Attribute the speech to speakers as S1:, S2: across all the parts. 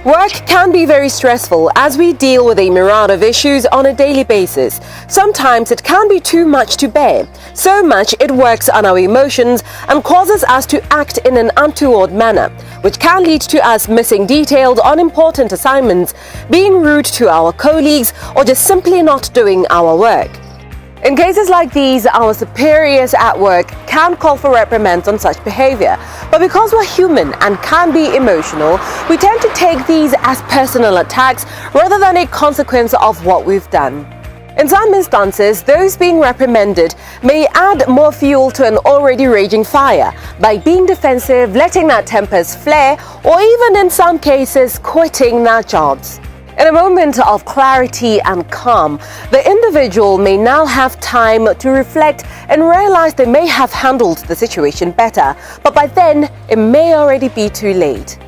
S1: Work can be very stressful as we deal with a myriad of issues on a daily basis. Sometimes it can be too much to bear, so much it works on our emotions and causes us to act in an untoward manner, which can lead to us missing details on important assignments, being rude to our colleagues, or just simply not doing our work. In cases like these, our superiors at work can call for reprimands on such behavior. But because we're human and can be emotional, we tend to take these as personal attacks rather than a consequence of what we've done. In some instances, those being reprimanded may add more fuel to an already raging fire by being defensive, letting their tempers flare, or even in some cases, quitting their jobs. In a moment of clarity and calm, the individual may now have time to reflect and realize they may have handled the situation better, but by then, it may already be too late.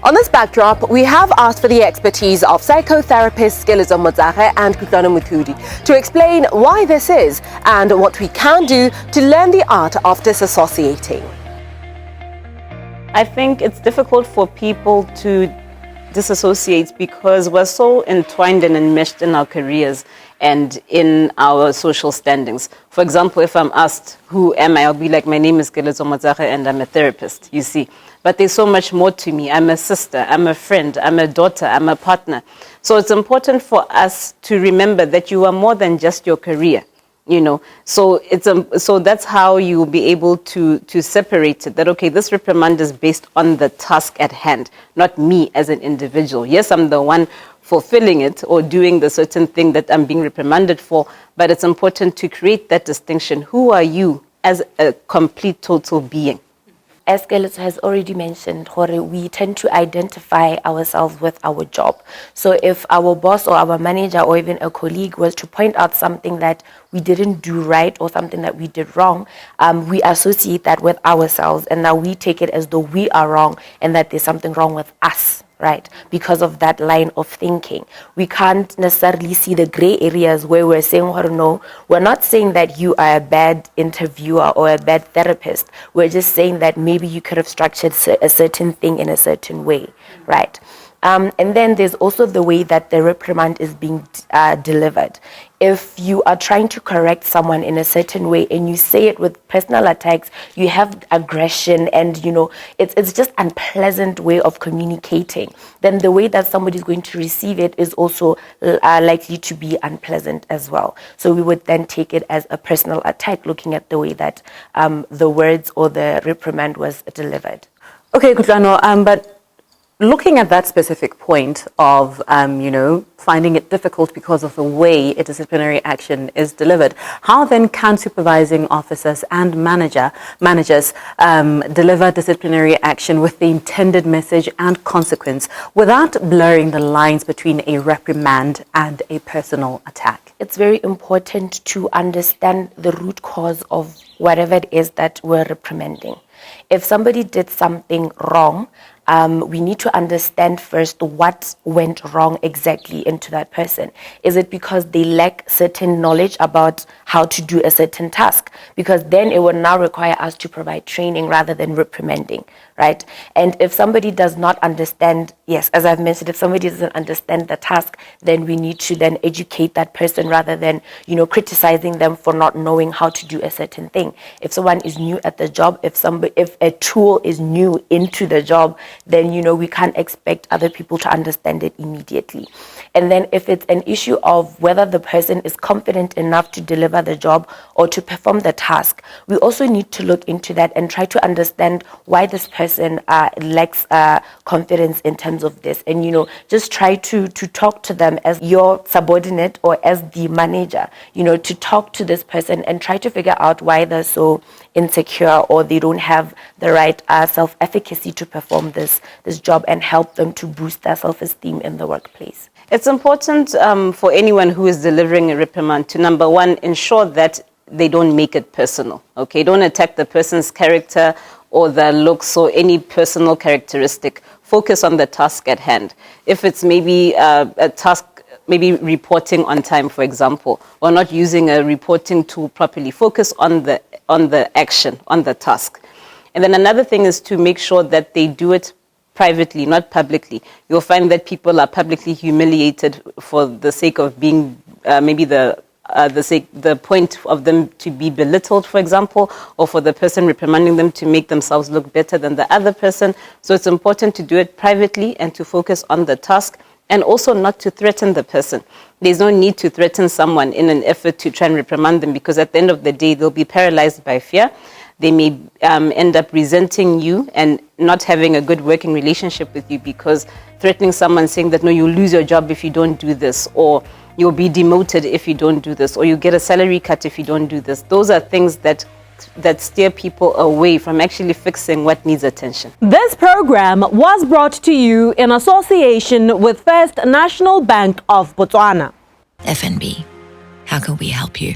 S1: On this backdrop, we have asked for the expertise of psychotherapists Skelezo Modzare and Kutlwano Mutudi to explain why this is and what we can do to learn the art of disassociating.
S2: I think it's difficult for people to disassociate because we're so entwined and enmeshed in our careers and in our social standings. For example, if I'm asked, who am I? I'll be like, my name is Skelezo Modzare and I'm a therapist, you see. But there's so much more to me. I'm a sister, I'm a friend, I'm a daughter, I'm a partner. So it's important for us to remember that you are more than just your career. So that's how you'll be able to separate it, that okay, this reprimand is based on the task at hand, not me as an individual. Yes, I'm the one fulfilling it or doing the certain thing that I'm being reprimanded for, but it's important to create that distinction. Who are you as a complete total being?
S3: As Skelezo has already mentioned, we tend to identify ourselves with our job. So if our boss or our manager or even a colleague was to point out something that we didn't do right or something that we did wrong, we associate that with ourselves, and now we take it as though we are wrong and that there's something wrong with us. Right, because of that line of thinking. We can't necessarily see the gray areas where we're saying, no, we're not saying that you are a bad interviewer or a bad therapist. We're just saying that maybe you could have structured a certain thing in a certain way, right? And then there's also the way that the reprimand is being delivered. If you are trying to correct someone in a certain way and you say it with personal attacks, you have aggression and, it's just unpleasant way of communicating, then the way that somebody is going to receive it is also likely to be unpleasant as well. So we would then take it as a personal attack, looking at the way that the words or the reprimand was delivered.
S4: Okay, Kutlwano, but looking at that specific point of, finding it difficult because of the way a disciplinary action is delivered, how then can supervising officers and managers deliver disciplinary action with the intended message and consequence without blurring the lines between a reprimand and a personal attack?
S3: It's very important to understand the root cause of whatever it is that we're reprimanding. If somebody did something wrong, we need to understand first what went wrong exactly into that person. Is it because they lack certain knowledge about how to do a certain task? Because then it would now require us to provide training rather than reprimanding, right? And if somebody does not understand, yes, as I've mentioned, if somebody doesn't understand the task, then we need to then educate that person rather than, criticizing them for not knowing how to do a certain thing. If someone is new at the job, if a tool is new into the job, then, we can't expect other people to understand it immediately. And then if it's an issue of whether the person is confident enough to deliver the job or to perform the task, we also need to look into that and try to understand why this person lacks confidence in terms of this. And, just try to talk to them as your subordinate or as the manager, to talk to this person and try to figure out why they're so insecure or they don't have the right self-efficacy to perform this job, and help them to boost their self-esteem in the workplace.
S2: It's important for anyone who is delivering a reprimand to, number one, ensure that they don't make it personal. Okay, don't attack the person's character or their looks or any personal characteristic. Focus on the task at hand. If it's maybe a task, maybe reporting on time, for example, or not using a reporting tool properly, focus on the action, on the task. And then another thing is to make sure that they do it privately, not publicly. You'll find that people are publicly humiliated for the sake of being maybe the point of them to be belittled, for example, or for the person reprimanding them to make themselves look better than the other person. So it's important to do it privately and to focus on the task, and also not to threaten the person. There's no need to threaten someone in an effort to try and reprimand them, because at the end of the day, they'll be paralyzed by fear. They may end up resenting you and not having a good working relationship with you, because threatening someone saying that, no, you'll lose your job if you don't do this, or you'll be demoted if you don't do this, or you get a salary cut if you don't do this. Those are things that steer people away from actually fixing what needs attention.
S5: This program was brought to you in association with First National Bank of Botswana.
S6: FNB, how can we help you?